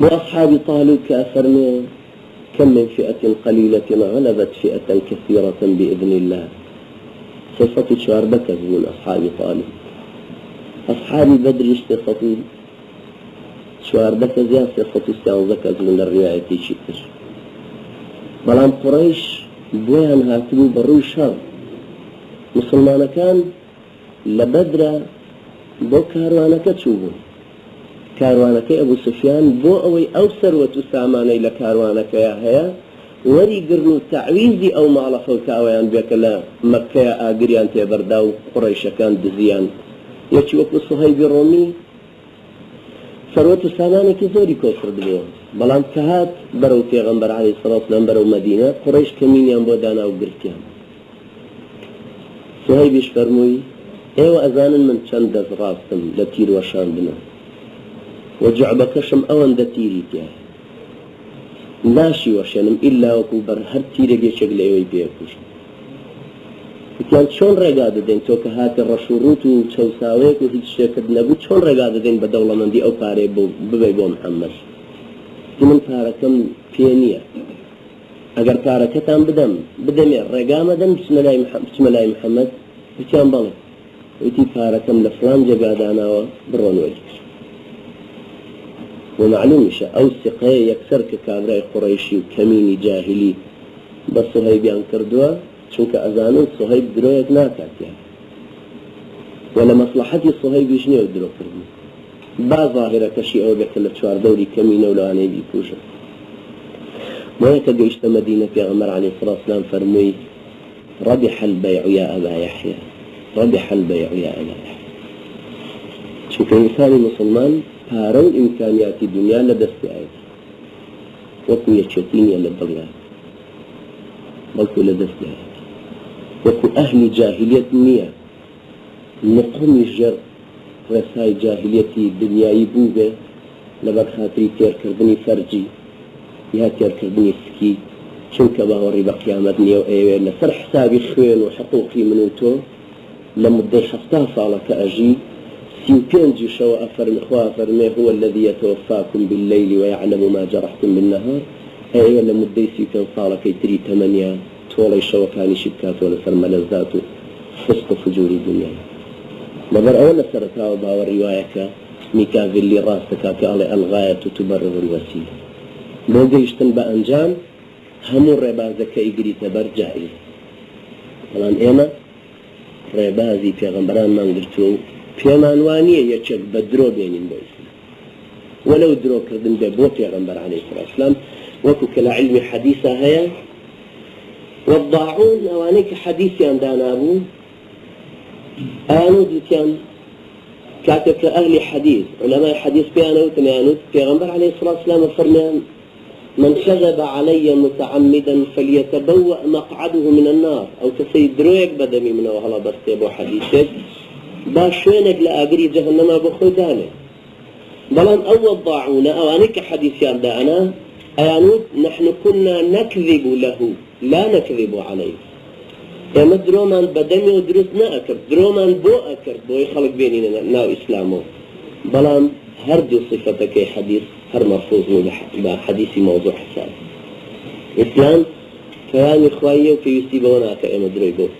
وأصحاب طالوت كأفرمي كم من فئة قليلة غلبت فئة كثيرة بإذن الله. صفة شاربك من أصحاب طالوت. أصحاب بدر صفة شواردك زيان صفة استعوذك من الرواية شكر. بلان قريش بويان هاتبو بروي شر مسلمان كان لبدر بو كاروانك تشوفون كاروانك أبو سفيان بو أوي أو ثروة ساماني لكاروانك يا هيا وري قرنو تعويزي أو معلفو كاويان بيك لا مكة آقريان تيبرداو قريش كان دزيان يكي وقت صهيب الرومي ثروة سامانك زوري كوفر دليون بلان كهات برو پیغمبر عليه الصلاة والسلام برو مدينة قريش كمينيان بو دانا وقرتيان صهيبش فرموي ايو أذانا من چند دز غاستم لتير وشاندنا وجعبكشم اوان دا تيري تياه ناشي وشانم إلا وكو بر هر تيري شكل ايوي بيكوش كان شون رقادة دين تو كهات الرشوروت وشوساويك وهيك شاكد نبو شون رقادة دين بدولة من دي او باري ببي بو محمد من پارەکەم پێ نییە ئەگەر پارەکەتان بدەمێ ڕێگامەدەن بچمە لای محەممەد وتیان بەڵێ وتی پارەکەم لە فڵان جێگاداناوە بڕۆن وەرگێ ومعلومیشە ئەو سقەیە یەکسەر کە کابرای قوڕەیشی و کەمینی جاهلی بە سوهەیبیان کردووە چونکە ئەزانن سوهەیب درۆیەک ناکاتیان و لە مەسلحەتی سوهەیبیش نییە درۆکردن با ظاهرة كشي أو بك لتشوار دوري كمينة ولا أنا بيكوجا وهيك جيشت مدينة يا عمر عليه الصلاة والسلام فرمي ربح البيع يا أبا يحيى ربح البيع يا أبا يحيى شوف إنسان مسلمان هارو إمكانيات الدنيا لدست آيات وكو يتشتين يا للضياء بلكو لدست آيات وكو أهل جاهلية نية نقوم الجر رسای جاهلیتی دنیایی بوده لبر خاطری تێرکردنی فەرجی یا تێرکردنی سکی چونکە باوەڕی بە قیامەت نییە و ئێوێ لەسەر حسابی خوێن و حقوقی من و تۆ لە مدەی 70 ساڵە کە ئەژی 35 شەوە خوا فەرمێ هو الذي يتوفاكم بالليل ويعلم ما جرحتم بالنهار ئێوە لە مدەی 35 ساڵەکەی تری تەمەنیا تۆڵەی شەوەکانیشی بکاتەوە لەسەر مەلەزات و فسق و فجووری دنیا مگر أولا سرتها وباور روايك ميكافيلي راسك كالي الغاية تبرر الوسيلة لو جيشتن بأنجام همو ربازك يقري تبر جائز الآن إيما ربازي في غنبران ما نقرتو في مانوانية يتشك بدرو بينين بويسي ولو درو كردن ببو في غنبر عليه الصلاة والسلام وكو كلا علمي حديثة هيا والضاعون أوانيك حديثي عندنا أبو آنود كان كاتب أهل حديث علماء حديث بيانود تنيانود پیغمبر عليه الصلاة والسلام فرمان من كذب علي متعمدا فليتبوأ مقعده من النار أو تسيد درويك بدمي منه وهلا برتبو حديثك باشوينك لأقري جهنم بخدانه بلان أول ضاعونا أو أنك حديث يردانا آنود نحن كنا نكذب له لا نكذب عليه اما درومان بدمي ودروس ناكر درومان بو اكر بو يخلق بيننا ناو اسلامو بلان هر دو صفتك حديث هر مرفوض بحديثي موضوع حساب اسلام كيان اخوائي وكي يسيبوناك اما دروي بوك